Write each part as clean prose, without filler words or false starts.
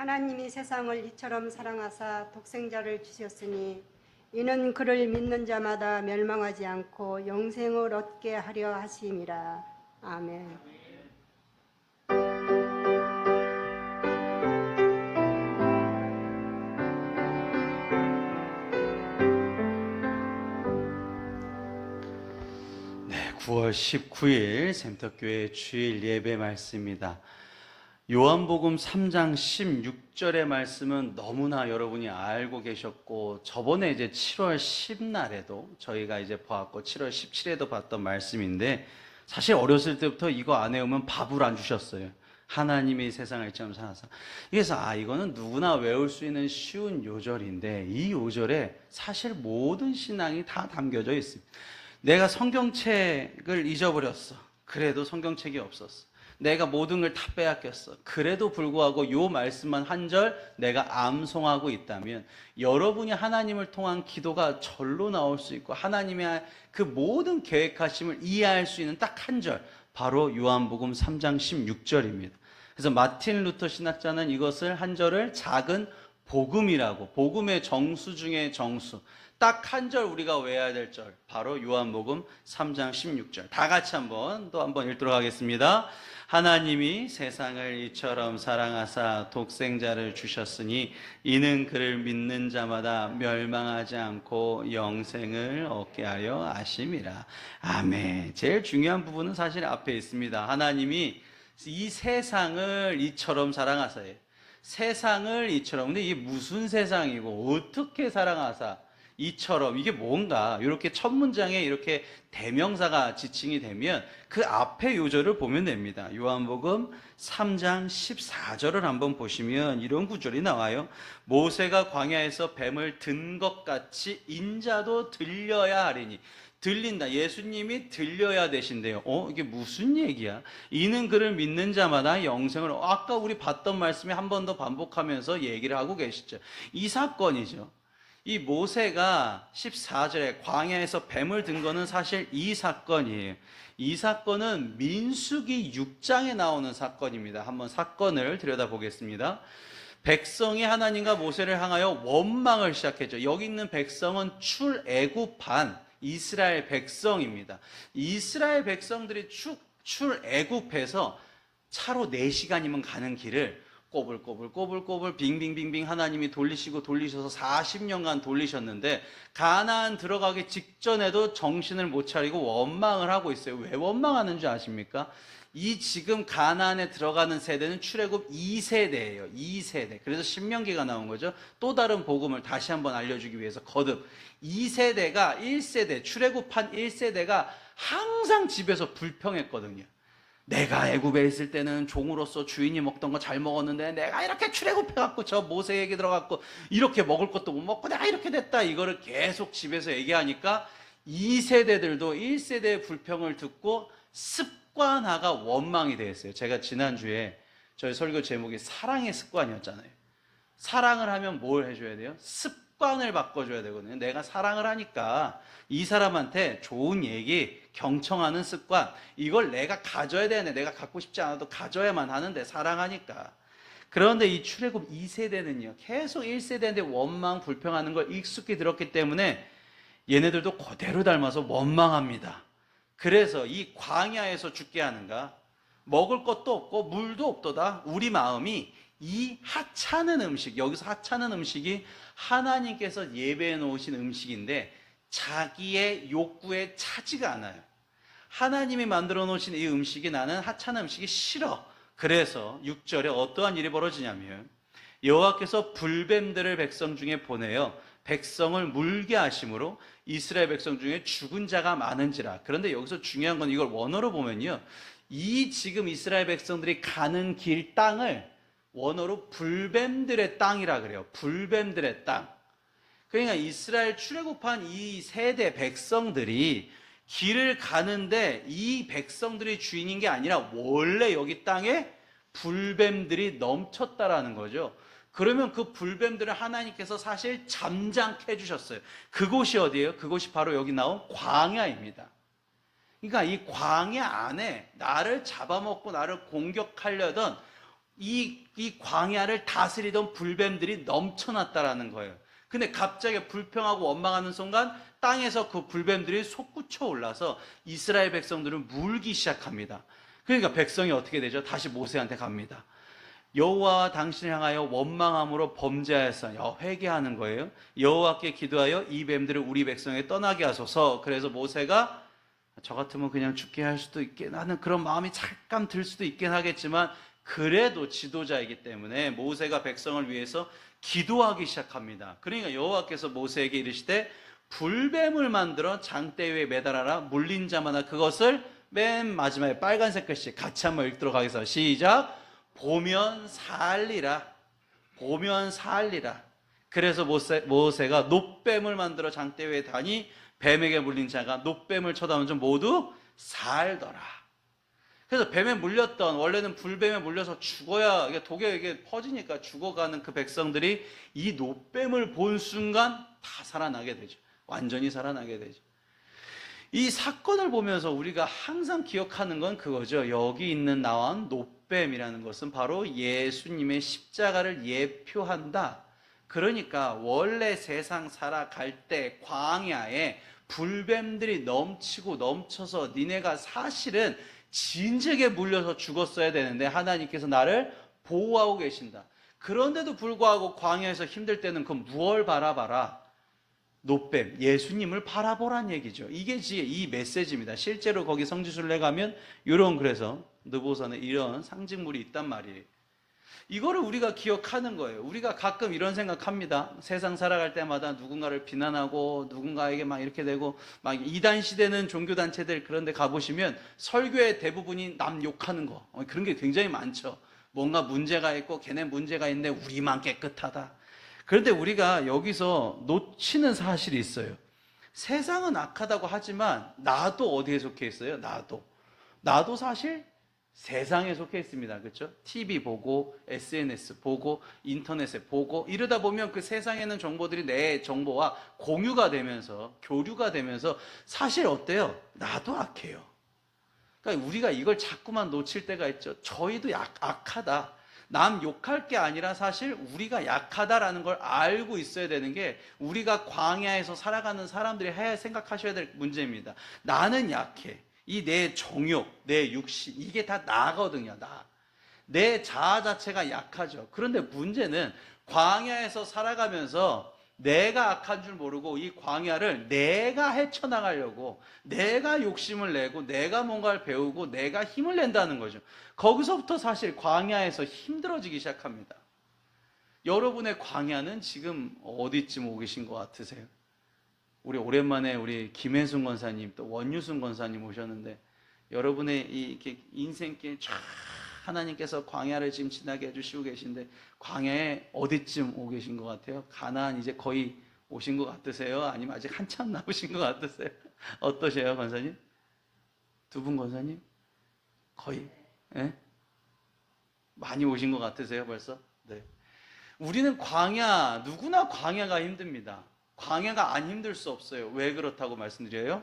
하나님이 세상을 이처럼 사랑하사 독생자를 주셨으니 이는 그를 믿는 자마다 멸망하지 않고 영생을 얻게 하려 하심이라. 아멘. 네, 9월 19일 샘터교회 주일 예배 말씀입니다. 요한복음 3장 16절의 말씀은 너무나 여러분이 알고 계셨고, 저번에 이제 7월 10날에도 저희가 이제 보았고 7월 17일에도 봤던 말씀인데, 사실 어렸을 때부터 이거 안 외우면 밥을 안 주셨어요. 하나님이 세상을 이처럼 사랑하사. 그래서 이거는 누구나 외울 수 있는 쉬운 요절인데, 이 요절에 사실 모든 신앙이 다 담겨져 있습니다. 내가 성경책을 잊어버렸어. 그래도 성경책이 없었어. 내가 모든 걸 다 빼앗겼어. 그래도 불구하고 요 말씀만 한 절 내가 암송하고 있다면, 여러분이 하나님을 통한 기도가 절로 나올 수 있고 하나님의 그 모든 계획하심을 이해할 수 있는 딱 한 절, 바로 요한복음 3장 16절입니다. 그래서 마틴 루터 신학자는 이것을 한 절을 작은 복음이라고, 복음의 정수 중에 정수, 딱 한 절 우리가 외워야 될 절, 바로 요한복음 3장 16절. 다 같이 한번 읽도록 하겠습니다. 하나님이 세상을 이처럼 사랑하사 독생자를 주셨으니 이는 그를 믿는 자마다 멸망하지 않고 영생을 얻게 하려 하심이라. 아멘. 제일 중요한 부분은 사실 앞에 있습니다. 하나님이 이 세상을 이처럼 사랑하사예요. 세상을 이처럼. 근데 이게 무슨 세상이고 어떻게 사랑하사 이처럼, 이게 뭔가, 이렇게 첫 문장에 이렇게 대명사가 지칭이 되면 그 앞에 요절을 보면 됩니다. 요한복음 3장 14절을 한번 보시면 이런 구절이 나와요. 모세가 광야에서 뱀을 든 것 같이 인자도 들려야 하리니. 들린다. 예수님이 들려야 되신대요. 이게 무슨 얘기야? 이는 그를 믿는 자마다 영생을, 아까 우리 봤던 말씀에 한 번 더 반복하면서 얘기를 하고 계시죠. 이 사건이죠. 이 모세가 14절에 광야에서 뱀을 든 거는 사실 이 사건이에요. 이 사건은 민수기 6장에 나오는 사건입니다. 한번 사건을 들여다보겠습니다. 백성이 하나님과 모세를 향하여 원망을 시작했죠. 여기 있는 백성은 출애굽한 이스라엘 백성입니다. 이스라엘 백성들이 출애굽해서 차로 4시간이면 가는 길을 꼬불꼬불 빙빙빙빙 하나님이 돌리셔서 40년간 돌리셨는데, 가나안 들어가기 직전에도 정신을 못 차리고 원망을 하고 있어요. 왜 원망하는 줄 아십니까? 이 지금 가나안에 들어가는 세대는 출애굽 2세대예요. 2세대. 그래서 신명기가 나온 거죠. 또 다른 복음을 다시 한번 알려주기 위해서 거듭. 2세대가 1세대, 출애굽한 1세대가 항상 집에서 불평했거든요. 내가 애굽에 있을 때는 종으로서 주인이 먹던 거 잘 먹었는데 내가 이렇게 출애굽해갖고 저 모세 얘기 들어갔고 이렇게 먹을 것도 못 먹고 내가 이렇게 됐다, 이거를 계속 집에서 얘기하니까 2세대들도 1세대의 불평을 듣고 습관화가 원망이 되었어요. 제가 지난주에 저희 설교 제목이 사랑의 습관이었잖아요. 사랑을 하면 뭘 해줘야 돼요? 습관을 바꿔줘야 되거든요. 내가 사랑을 하니까 이 사람한테 좋은 얘기, 경청하는 습관, 이걸 내가 가져야 되는데 내가 갖고 싶지 않아도 가져야만 하는데, 사랑하니까. 그런데 이 출애굽 2세대는요 계속 1세대인데 원망, 불평하는 걸 익숙히 들었기 때문에 얘네들도 그대로 닮아서 원망합니다. 그래서 이 광야에서 죽게 하는가, 먹을 것도 없고 물도 없도다. 우리 마음이 이 하찮은 음식, 여기서 하찮은 음식이 하나님께서 예배해 놓으신 음식인데 자기의 욕구에 차지가 않아요. 하나님이 만들어 놓으신 이 음식이, 나는 하찮은 음식이 싫어. 그래서 6절에 어떠한 일이 벌어지냐면, 여호와께서 불뱀들을 백성 중에 보내어 백성을 물게 하심으로 이스라엘 백성 중에 죽은 자가 많은지라. 그런데 여기서 중요한 건, 이걸 원어로 보면요, 이 지금 이스라엘 백성들이 가는 길 땅을 원어로 불뱀들의 땅이라 그래요. 불뱀들의 땅. 그러니까 이스라엘 출애굽한 이 세대 백성들이 길을 가는데 이 백성들이 주인인 게 아니라 원래 여기 땅에 불뱀들이 넘쳤다라는 거죠. 그러면 그 불뱀들을 하나님께서 사실 잠잠케 해주셨어요. 그곳이 어디예요? 그곳이 바로 여기 나온 광야입니다. 그러니까 이 광야 안에 나를 잡아먹고 나를 공격하려던 이 광야를 다스리던 불뱀들이 넘쳐났다라는 거예요. 근데 갑자기 불평하고 원망하는 순간 땅에서 그 불뱀들이 솟구쳐 올라서 이스라엘 백성들은 물기 시작합니다. 그러니까 백성이 어떻게 되죠? 다시 모세한테 갑니다. 여호와와 당신을 향하여 원망함으로 범죄하였으니 회개하는 거예요. 여호와께 기도하여 이 뱀들을 우리 백성에 떠나게 하소서. 그래서 모세가 저 같으면 그냥 죽게 할 수도 있겠, 나는 그런 마음이 잠깐 들 수도 있긴 하겠지만 그래도 지도자이기 때문에 모세가 백성을 위해서 기도하기 시작합니다. 그러니까 여호와께서 모세에게 이르시되 불뱀을 만들어 장대 위에 매달아라. 물린 자마다 그것을 맨 마지막에 빨간색 글씨 같이 한번 읽도록 하겠습니다. 시작. 보면 살리라. 보면 살리라. 그래서 모세가 놋뱀을 만들어 장대 위에 다니 뱀에게 물린 자가 놋뱀을 쳐다보면 좀 모두 살더라. 그래서 뱀에 물렸던, 원래는 불뱀에 물려서 죽어야 독에 퍼지니까 죽어가는 그 백성들이 이 놋뱀을 본 순간 다 살아나게 되죠. 완전히 살아나게 되죠. 이 사건을 보면서 우리가 항상 기억하는 건 그거죠. 여기 있는 나온 놋뱀이라는 것은 바로 예수님의 십자가를 예표한다. 그러니까 원래 세상 살아갈 때 광야에 불뱀들이 넘치고 넘쳐서 니네가 사실은 진즉에 물려서 죽었어야 되는데 하나님께서 나를 보호하고 계신다. 그런데도 불구하고 광야에서 힘들 때는 그 무얼 바라봐라? 놋뱀, 예수님을 바라보란 얘기죠. 이게 이 메시지입니다. 실제로 거기 성지순례 가면 이런, 그래서 느보산에 이런 상징물이 있단 말이에요. 이거를 우리가 기억하는 거예요. 우리가 가끔 이런 생각합니다. 세상 살아갈 때마다 누군가를 비난하고 누군가에게 막 이렇게 되고, 막 이단 시대는 종교단체들 그런 데 가보시면 설교의 대부분이 남 욕하는 거, 그런 게 굉장히 많죠. 뭔가 문제가 있고 걔네 문제가 있는데 우리만 깨끗하다. 그런데 우리가 여기서 놓치는 사실이 있어요. 세상은 악하다고 하지만 나도 어디에 속해 있어요? 나도 사실 세상에 속해 있습니다. 그렇죠? TV 보고 SNS 보고 인터넷에 보고 이러다 보면 그 세상에 있는 정보들이 내 정보와 공유가 되면서 교류가 되면서 사실 어때요? 나도 악해요. 그러니까 우리가 이걸 자꾸만 놓칠 때가 있죠. 저희도 악하다. 남 욕할 게 아니라 사실 우리가 약하다라는 걸 알고 있어야 되는 게 우리가 광야에서 살아가는 사람들이 생각하셔야 될 문제입니다. 나는 약해. 이 내 정욕, 내 육신, 이게 다 나거든요. 내 자아 자체가 약하죠. 그런데 문제는 광야에서 살아가면서 내가 악한 줄 모르고 이 광야를 내가 헤쳐나가려고 내가 욕심을 내고 내가 뭔가를 배우고 내가 힘을 낸다는 거죠. 거기서부터 사실 광야에서 힘들어지기 시작합니다. 여러분의 광야는 지금 어디쯤 오 계신 것 같으세요? 우리 오랜만에 우리 김혜순 권사님 또 원유순 권사님 오셨는데 여러분의 이렇게 인생길 쫙 하나님께서 광야를 지금 지나게 해주시고 계신데 광야에 어디쯤 오 계신 것 같아요? 가나안 이제 거의 오신 것 같으세요? 아니면 아직 한참 남으신 것 같으세요? 어떠세요, 권사님? 두 분 권사님? 거의? 예? 많이 오신 것 같으세요, 벌써? 네. 우리는 누구나 광야가 힘듭니다. 광야가 안 힘들 수 없어요. 왜 그렇다고 말씀드려요?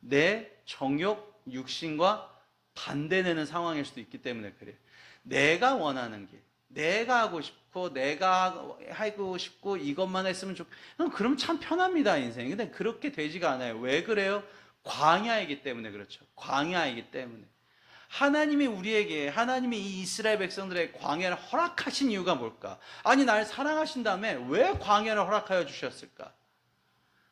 내 정욕, 육신과 반대되는 상황일 수도 있기 때문에 그래요. 내가 원하는 길, 내가 하고 싶고, 내가 하고 싶고, 이것만 했으면 그럼 참 편합니다, 인생이. 근데 그렇게 되지가 않아요. 왜 그래요? 광야이기 때문에 그렇죠. 광야이기 때문에. 하나님이 이 이스라엘 백성들의 광야를 허락하신 이유가 뭘까? 아니, 날 사랑하신 다음에 왜 광야를 허락하여 주셨을까?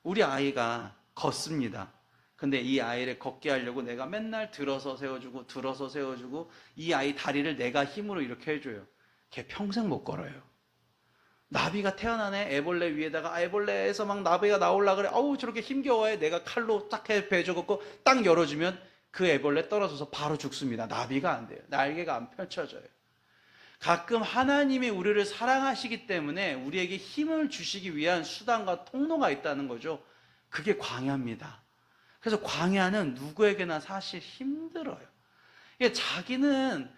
우리 아이가 걷습니다. 근데 이 아이를 걷게 하려고 내가 맨날 들어서 세워주고 이 아이 다리를 내가 힘으로 이렇게 해줘요. 걔 평생 못 걸어요. 나비가 태어나네. 애벌레 위에다가 애벌레에서 막 나비가 나오려고 그래. 어우 저렇게 힘겨워해. 내가 칼로 딱 해줘갖고 딱 열어주면 그 애벌레 떨어져서 바로 죽습니다. 나비가 안 돼요. 날개가 안 펼쳐져요. 가끔 하나님이 우리를 사랑하시기 때문에 우리에게 힘을 주시기 위한 수단과 통로가 있다는 거죠. 그게 광야입니다. 그래서 광야는 누구에게나 사실 힘들어요. 자기는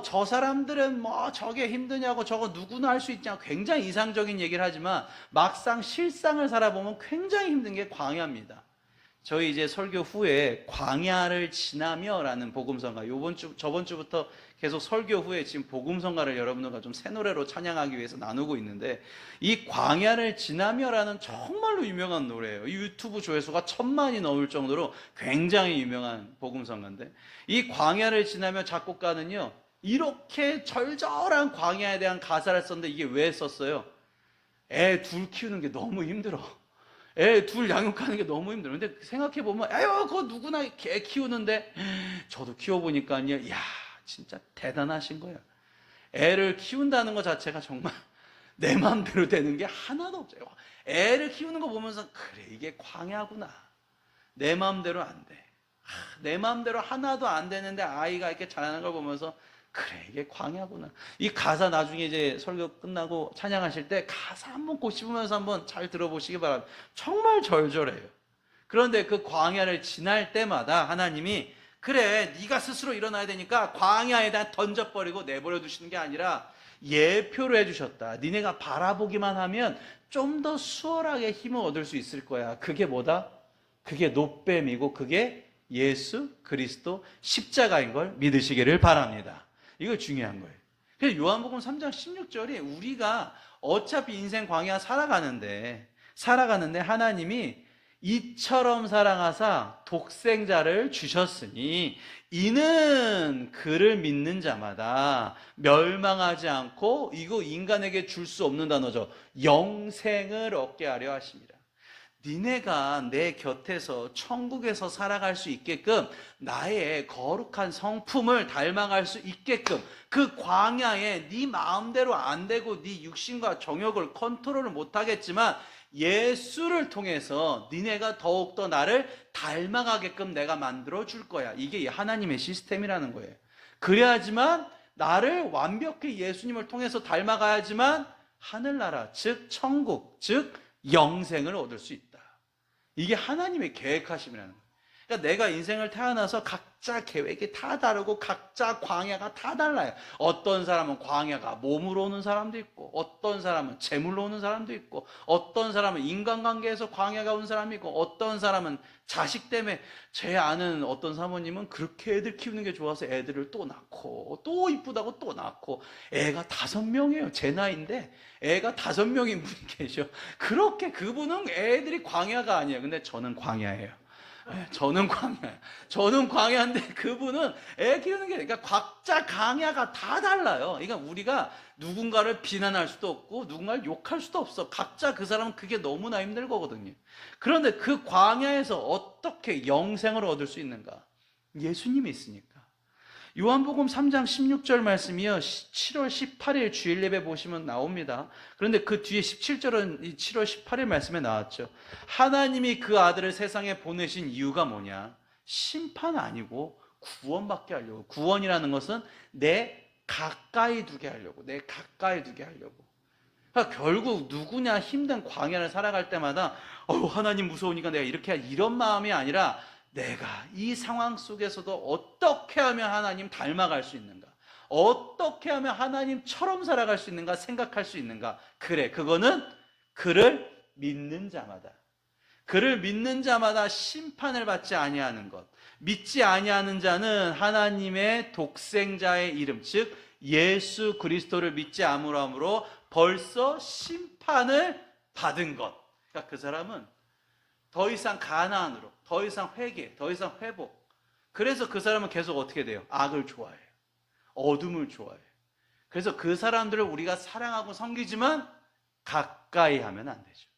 저 사람들은 저게 힘드냐고 저거 누구나 할 수 있냐 굉장히 이상적인 얘기를 하지만 막상 실상을 살아보면 굉장히 힘든 게 광야입니다. 저희 이제 설교 후에 광야를 지나며라는 복음성가, 저번 주부터 계속 설교 후에 지금 복음성가를 여러분들과 좀 새 노래로 찬양하기 위해서 나누고 있는데, 이 광야를 지나며라는 정말로 유명한 노래예요. 이 유튜브 조회수가 1000만이 넘을 정도로 굉장히 유명한 복음성가인데, 이 광야를 지나며 작곡가는요, 이렇게 절절한 광야에 대한 가사를 썼는데, 이게 왜 썼어요? 애 둘 키우는 게 너무 힘들어. 애 둘 양육하는 게 너무 힘들어. 근데 생각해보면, 에휴, 그거 누구나 개 키우는데, 저도 키워보니까요, 이야, 진짜 대단하신 거예요. 애를 키운다는 것 자체가 정말 내 마음대로 되는 게 하나도 없어요. 애를 키우는 거 보면서, 그래, 이게 광야구나. 내 마음대로 안 돼. 내 마음대로 하나도 안 되는데 아이가 이렇게 자라는 걸 보면서, 그래, 이게 광야구나. 이 가사 나중에 이제 설교 끝나고 찬양하실 때 가사 한번 꼭 씹으면서 한번 잘 들어보시기 바랍니다. 정말 절절해요. 그런데 그 광야를 지날 때마다 하나님이, 그래, 네가 스스로 일어나야 되니까 광야에다 던져버리고 내버려 두시는 게 아니라 예표를 해주셨다. 니네가 바라보기만 하면 좀 더 수월하게 힘을 얻을 수 있을 거야. 그게 뭐다? 그게 노뱀이고 그게 예수 그리스도 십자가인 걸 믿으시기를 바랍니다. 이거 중요한 거예요. 그래서 요한복음 3장 16절이 우리가 어차피 인생 광야 살아가는데 하나님이 이처럼 사랑하사 독생자를 주셨으니 이는 그를 믿는 자마다 멸망하지 않고, 이거 인간에게 줄 수 없는 단어죠, 영생을 얻게 하려 하십니다. 니네가 내 곁에서 천국에서 살아갈 수 있게끔, 나의 거룩한 성품을 닮아갈 수 있게끔, 그 광야에 네 마음대로 안 되고 네 육신과 정욕을 컨트롤을 못하겠지만 예수를 통해서 니네가 더욱더 나를 닮아가게끔 내가 만들어 줄 거야. 이게 하나님의 시스템이라는 거예요. 그래야지만 나를 완벽히 예수님을 통해서 닮아가야지만 하늘나라, 즉 천국, 즉 영생을 얻을 수 있다. 이게 하나님의 계획하심이라는 거예요. 그러니까 내가 인생을 태어나서 각자 계획이 다 다르고 각자 광야가 다 달라요. 어떤 사람은 광야가 몸으로 오는 사람도 있고, 어떤 사람은 재물로 오는 사람도 있고, 어떤 사람은 인간관계에서 광야가 온 사람이 있고, 어떤 사람은 자식 때문에, 제 아는 어떤 사모님은 그렇게 애들 키우는 게 좋아서 애들을 또 낳고, 또 이쁘다고 또 낳고, 애가 5명이에요. 제 나이인데 애가 5명인 분이 계셔. 그렇게 그분은 애들이 광야가 아니에요. 근데 저는 광야예요. 저는 광야예요. 저는 광야인데 그분은 애 키우는 게, 그러니까 각자 광야가 다 달라요. 그러니까 우리가 누군가를 비난할 수도 없고 누군가를 욕할 수도 없어. 각자 그 사람은 그게 너무나 힘들 거거든요. 그런데 그 광야에서 어떻게 영생을 얻을 수 있는가? 예수님이 있으니까. 요한복음 3장 16절 말씀이요, 7월 18일 주일 예배 보시면 나옵니다. 그런데 그 뒤에 17절은 이 7월 18일 말씀에 나왔죠. 하나님이 그 아들을 세상에 보내신 이유가 뭐냐? 심판 아니고 구원받게 하려고. 구원이라는 것은 내 가까이 두게 하려고. 내 가까이 두게 하려고. 그러니까 결국 누구냐 힘든 광야를 살아갈 때마다 하나님 무서우니까 내가 이렇게 이런 마음이 아니라, 내가 이 상황 속에서도 어떻게 하면 하나님 닮아갈 수 있는가? 어떻게 하면 하나님처럼 살아갈 수 있는가 생각할 수 있는가? 그래, 그거는 그를 믿는 자마다, 그를 믿는 자마다 심판을 받지 아니하는 것. 믿지 아니하는 자는 하나님의 독생자의 이름, 즉 예수 그리스도를 믿지 아니함으로 벌써 심판을 받은 것. 그러니까 그 사람은 더 이상 가나안으로, 더 이상 회개, 더 이상 회복. 그래서 그 사람은 계속 어떻게 돼요? 악을 좋아해요. 어둠을 좋아해요. 그래서 그 사람들을 우리가 사랑하고 섬기지만 가까이 하면 안 되죠.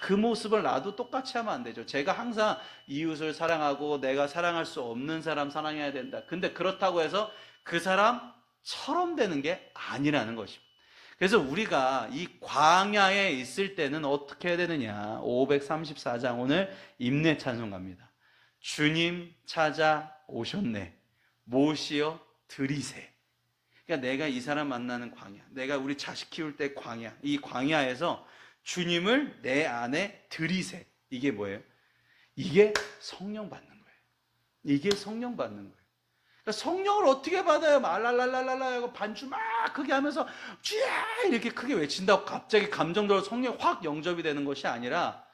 그 모습을 나도 똑같이 하면 안 되죠. 제가 항상 이웃을 사랑하고 내가 사랑할 수 없는 사람 사랑해야 된다. 근데 그렇다고 해서 그 사람처럼 되는 게 아니라는 것입니다. 그래서 우리가 이 광야에 있을 때는 어떻게 해야 되느냐? 534장 오늘 임내 찬송가입니다. 주님 찾아오셨네, 모시어 드리세. 그러니까 내가 이 사람 만나는 광야, 내가 우리 자식 키울 때 광야, 이 광야에서 주님을 내 안에 드리세. 이게 뭐예요? 이게 성령 받는 거예요. 이게 성령 받는 거예요. 그러니까 성령을 어떻게 받아요? 말랄랄랄랄라 반주 막 크게 하면서 쥐야 이렇게 크게 외친다고 갑자기 감정적으로 성령 확 영접이 되는 것이 아니라,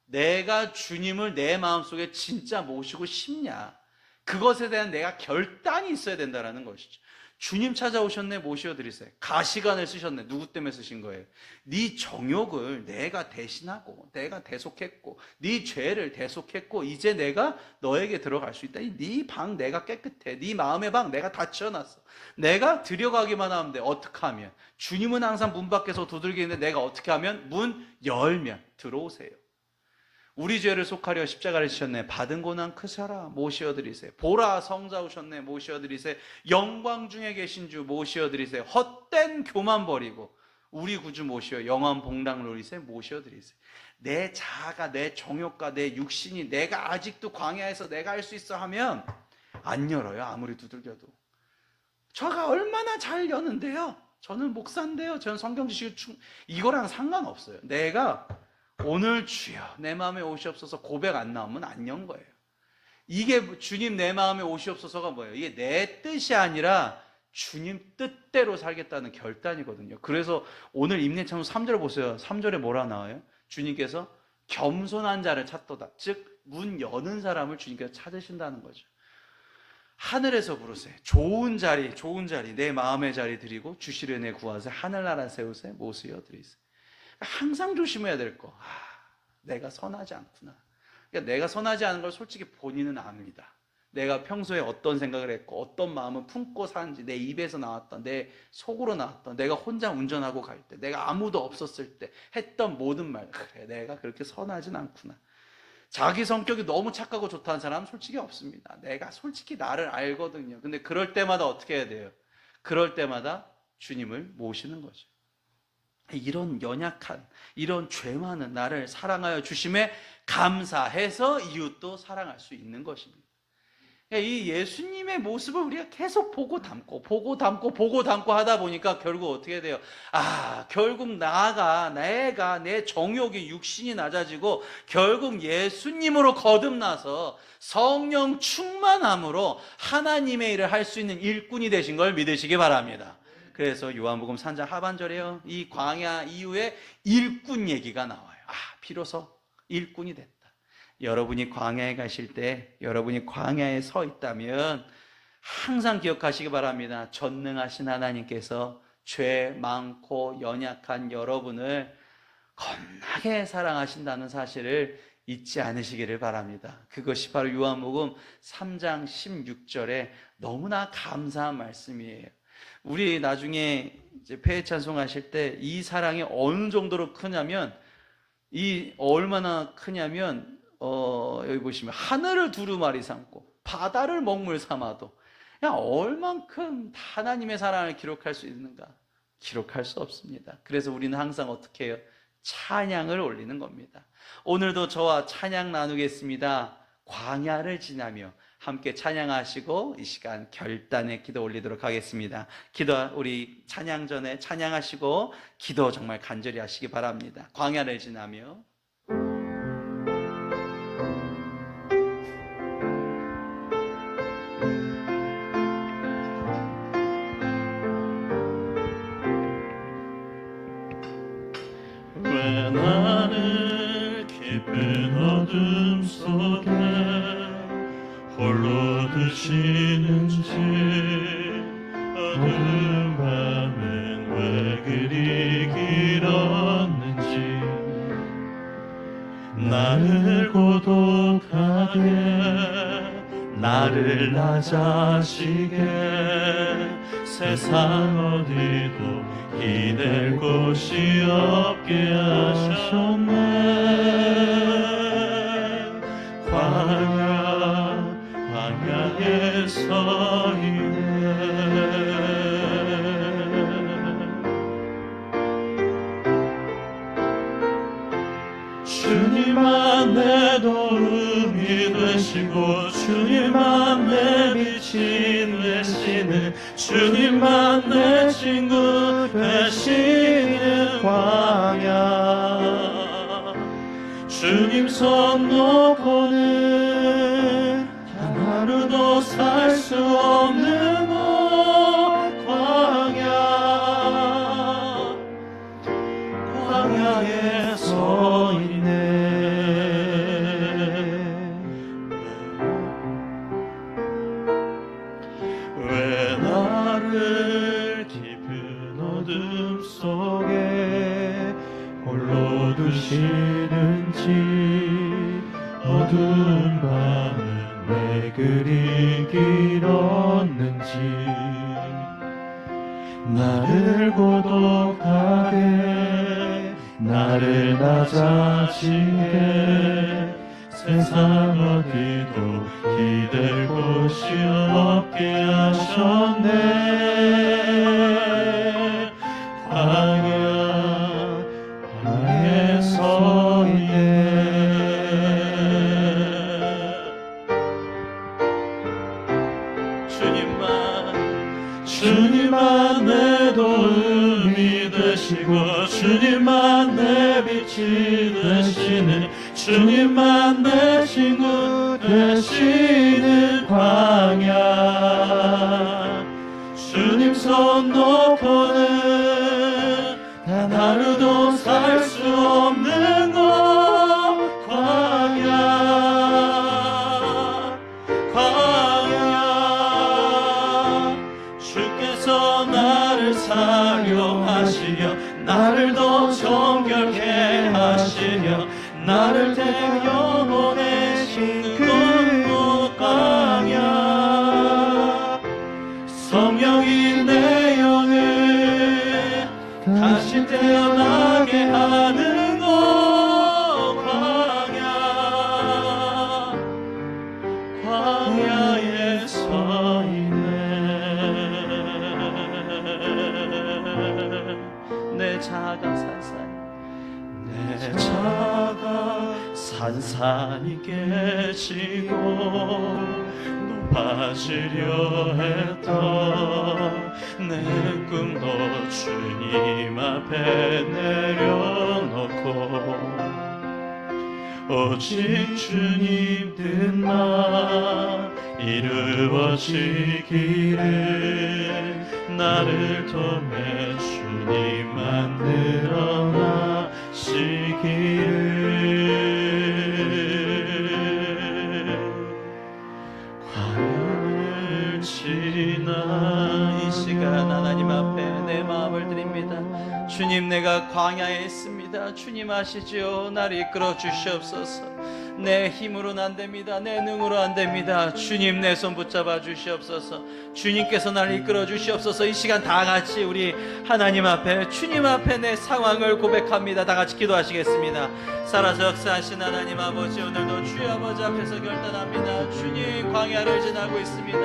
내가 주님을 내 마음속에 진짜 모시고 싶냐? 그것에 대한 내가 결단이 있어야 된다는 것이죠. 주님 찾아오셨네, 모셔드리세요. 가시관을 쓰셨네. 누구 때문에 쓰신 거예요? 네 정욕을 내가 대신하고, 내가 대속했고, 네 죄를 대속했고, 이제 내가 너에게 들어갈 수 있다. 네 방 내가 깨끗해. 네 마음의 방 내가 다 치워놨어. 내가 들여가기만 하면 돼. 어떻게 하면? 주님은 항상 문 밖에서 두들기는데 내가 어떻게 하면? 문 열면 들어오세요. 우리 죄를 속하려 십자가를 지셨네. 받은 고난 크셔라. 모시어드리세요. 보라, 성자 오셨네. 모시어드리세요. 영광 중에 계신 주 모시어드리세요. 헛된 교만 버리고 우리 구주 모시어 영원 복락을 누리세요. 모시어드리세요. 내 자아가, 내 정욕과 내 육신이 내가 아직도 광야에서 내가 할 수 있어 하면 안 열어요. 아무리 두들겨도. 저가 얼마나 잘 여는데요. 저는 목사인데요. 저는 성경 지식이 이거랑 상관없어요. 내가 오늘 주여 내 마음에 오시옵소서 고백 안 나오면 안 연 거예요. 이게 주님 내 마음에 오시옵소서가 뭐예요? 이게 내 뜻이 아니라 주님 뜻대로 살겠다는 결단이거든요. 그래서 오늘 임내창 3절 보세요. 3절에 뭐라 나와요? 주님께서 겸손한 자를 찾도다. 즉 문 여는 사람을 주님께서 찾으신다는 거죠. 하늘에서 부르세요. 좋은 자리 내 마음의 자리 드리고 주시려 내 구하세요. 하늘나라 세우세요. 모시어 드리세요. 항상 조심해야 될 거. 내가 선하지 않구나. 그러니까 내가 선하지 않은 걸 솔직히 본인은 압니다. 내가 평소에 어떤 생각을 했고 어떤 마음을 품고 사는지, 내 입에서 나왔던, 내 속으로 나왔던, 내가 혼자 운전하고 갈 때, 내가 아무도 없었을 때 했던 모든 말, 그래 내가 그렇게 선하진 않구나. 자기 성격이 너무 착하고 좋다는 사람은 솔직히 없습니다. 내가 솔직히 나를 알거든요. 근데 그럴 때마다 어떻게 해야 돼요? 그럴 때마다 주님을 모시는 거죠. 이런 연약한, 이런 죄 많은 나를 사랑하여 주심에 감사해서 이웃도 사랑할 수 있는 것입니다. 이 예수님의 모습을 우리가 계속 보고 담고 하다 보니까 결국 어떻게 돼요? 결국 내가 내 정욕이 육신이 낮아지고 결국 예수님으로 거듭나서 성령 충만함으로 하나님의 일을 할 수 있는 일꾼이 되신 걸 믿으시기 바랍니다. 그래서 요한복음 3장 하반절에요. 이 광야 이후에 일꾼 얘기가 나와요. 비로소 일꾼이 됐다. 여러분이 광야에 가실 때, 여러분이 광야에 서 있다면 항상 기억하시기 바랍니다. 전능하신 하나님께서 죄 많고 연약한 여러분을 겁나게 사랑하신다는 사실을 잊지 않으시기를 바랍니다. 그것이 바로 요한복음 3장 16절에 너무나 감사한 말씀이에요. 우리 나중에 이제 폐회 찬송하실 때 이 사랑이 어느 정도로 크냐면, 얼마나 크냐면, 여기 보시면 하늘을 두루마리 삼고 바다를 먹물 삼아도 얼만큼 하나님의 사랑을 기록할 수 있는가? 기록할 수 없습니다. 그래서 우리는 항상 어떻게 해요? 찬양을 올리는 겁니다. 오늘도 저와 찬양 나누겠습니다. 광야를 지나며 함께 찬양하시고 이 시간 결단의 기도 올리도록 하겠습니다. 우리 찬양 전에 찬양하시고 기도 정말 간절히 하시기 바랍니다. 광야를 지나며 왜 나를 깊은 어둠 속에 홀로 두시는지, 어두운 밤은 왜 그리 길었는지, 나를 고독하게 나를 낮아지게 세상 어디도 기댈 곳이 없게 하셨네. 광야에 서 있네. 주님만 내 도움이 되시고 주님만 내 빛이 되시는, 주님만 내 친구 되시는 광야. 주님 손 놓고는 단 하루도 살 수 없는 광야에 서 있네. 주시는지 어두운 밤은 왜 그리 길었는지 나를 고독하게 나를 낮아지게 세상 어디도 기댈 곳이 없게 하셨네. 광야에 서 있네. 주님만 내 도움이 되시고 주님만 내 빛이 되시네. 주님만 내 친구 되시는 광야. 주님 손 놓고는 단 하루도 살 수 없는 곳 광야. 광야. 주께서 나를 사용하시려 나를 더 정결케 하시려 나를 태워 보내신 그곳 광야. 성령이 내 영을 다시 태어나게 하는 곳 광야. 광야에 서 있네. 내 자아가 산산이 깨지고 높아지려 했던 내 꿈도 주님 앞에 내려놓고 오직 주님 뜻만 이루어지기를 나를 통해 주님만 드러나시기를. 광야를 지나 이 시간 하나님 앞에 내 마음을 드립니다. 주님, 내가 광야에 있습니다. 주님 아시지요? 나를 이끌어 주시옵소서. 내 힘으로는 안 됩니다. 내 능으로 안 됩니다. 주님, 내 손 붙잡아 주시옵소서. 주님께서 나를 이끌어 주시옵소서. 이 시간 다 같이 우리 하나님 앞에, 주님 앞에 내 상황을 고백합니다. 다 같이 기도하시겠습니다. 살아서 역사하신 하나님 아버지, 오늘도 주의 아버지 앞에서 결단합니다. 주님, 광야를 지나고 있습니다.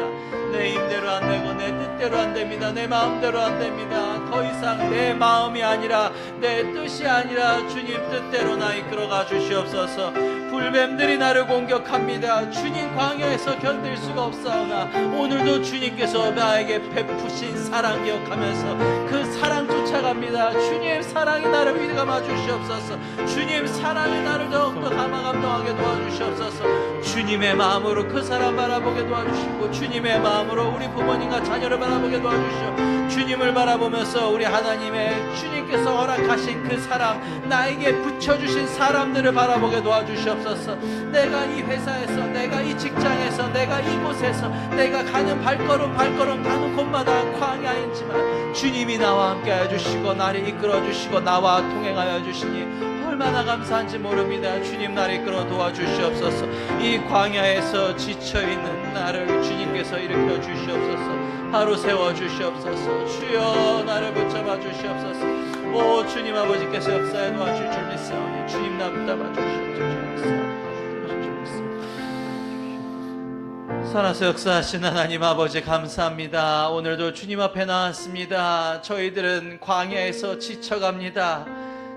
내 힘대로 안 되고 내 뜻대로 안 됩니다. 내 마음대로 안 됩니다. 더 이상 내 마음이 아니라 내 뜻이 아니라 주님 뜻대로 나 이끌어가 주시옵소서. 불뱀들이 나를 공격합니다. 주님, 광야에서 견딜 수가 없사오나 오늘도 주님께서 나에게 베푸신 사랑 기억하면서 그 사랑 쫓아갑니다. 주님, 사랑이 나를 위감아 주시옵소서. 주님, 사랑이 나를 더욱더 감당하게 도와주시옵소서. 주님의 마음으로 그 사람 바라보게 도와주시고 주님의 마음으로 우리 부모님과 자녀를 바라보게 도와주시오. 주님을 바라보면서 우리 하나님의 주님께서 허락하신 그 사람, 나에게 붙여주신 사람들을 바라보게 도와주시옵소서. 내가 이 회사에서, 내가 이 직장에서, 내가 이곳에서, 내가 가는 발걸음 가는 곳마다 광야이지만 주님이 나와 함께 해주시고 나를 이끌어주시고 나와 통행하여 주시니 얼마나 감사한지 모릅니다. 주님, 나를 이끌어 도와주시옵소서. 이 광야에서 지쳐있는 나를 주님께서 일으켜 주시옵소서. 하루 세워주시옵소서. 주여, 나를 붙잡아 주시옵소서. 오 주님 아버지께서 역사에 도와줄 줄 믿사오니 주님 나 붙잡아 주시옵소서. 살아서 역사하신 하나님 아버지 감사합니다. 오늘도 주님 앞에 나왔습니다. 저희들은 광야에서 지쳐갑니다.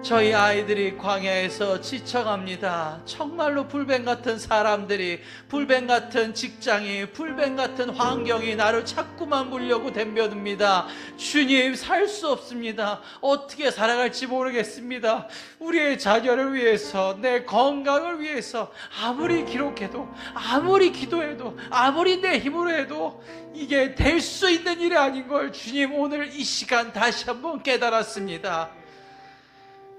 저희 아이들이 광야에서 지쳐갑니다. 정말로 불뱀 같은 사람들이, 불뱀 같은 직장이, 불뱀 같은 환경이 나를 자꾸만 물려고 덤벼듭니다. 주님, 살 수 없습니다. 어떻게 살아갈지 모르겠습니다. 우리의 자녀를 위해서, 내 건강을 위해서 아무리 기록해도, 아무리 기도해도, 아무리 내 힘으로 해도 이게 될 수 있는 일이 아닌 걸 주님, 오늘 이 시간 다시 한번 깨달았습니다.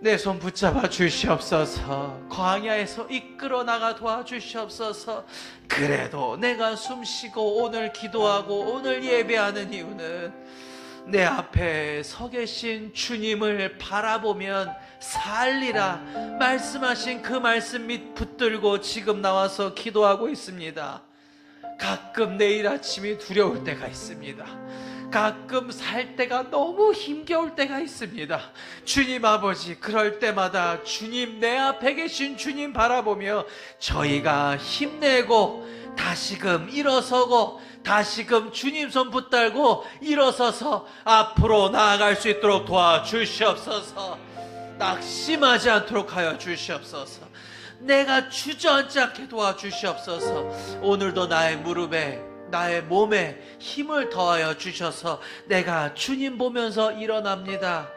내 손 붙잡아 주시옵소서. 광야에서 이끌어 나가 도와주시옵소서. 그래도 내가 숨쉬고 오늘 기도하고 오늘 예배하는 이유는 내 앞에 서 계신 주님을 바라보면 살리라 말씀하신 그 말씀 밑 붙들고 지금 나와서 기도하고 있습니다. 가끔 내일 아침이 두려울 때가 있습니다. 가끔 살 때가 너무 힘겨울 때가 있습니다. 주님 아버지, 그럴 때마다 주님, 내 앞에 계신 주님 바라보며 저희가 힘내고 다시금 일어서고 다시금 주님 손 붙들고 일어서서 앞으로 나아갈 수 있도록 도와주시옵소서. 낙심하지 않도록 하여 주시옵소서. 내가 주저앉지 않게 도와주시옵소서. 오늘도 나의 무릎에 나의 몸에 힘을 더하여 주셔서 내가 주님 보면서 일어납니다.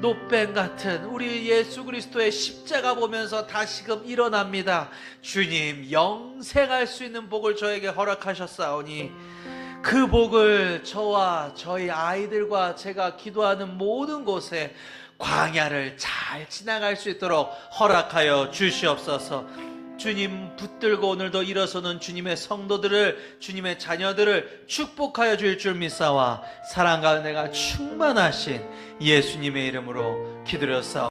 노뱀 같은 우리 예수 그리스도의 십자가 보면서 다시금 일어납니다. 주님, 영생할 수 있는 복을 저에게 허락하셨사오니 그 복을 저와 저희 아이들과 제가 기도하는 모든 곳에 광야를 잘 지나갈 수 있도록 허락하여 주시옵소서. 주님 붙들고 오늘도 일어서는 주님의 성도들을, 주님의 자녀들을 축복하여 주실 줄 믿사와 사랑과 은혜가 충만하신 예수님의 이름으로 기도드렸사옵나다.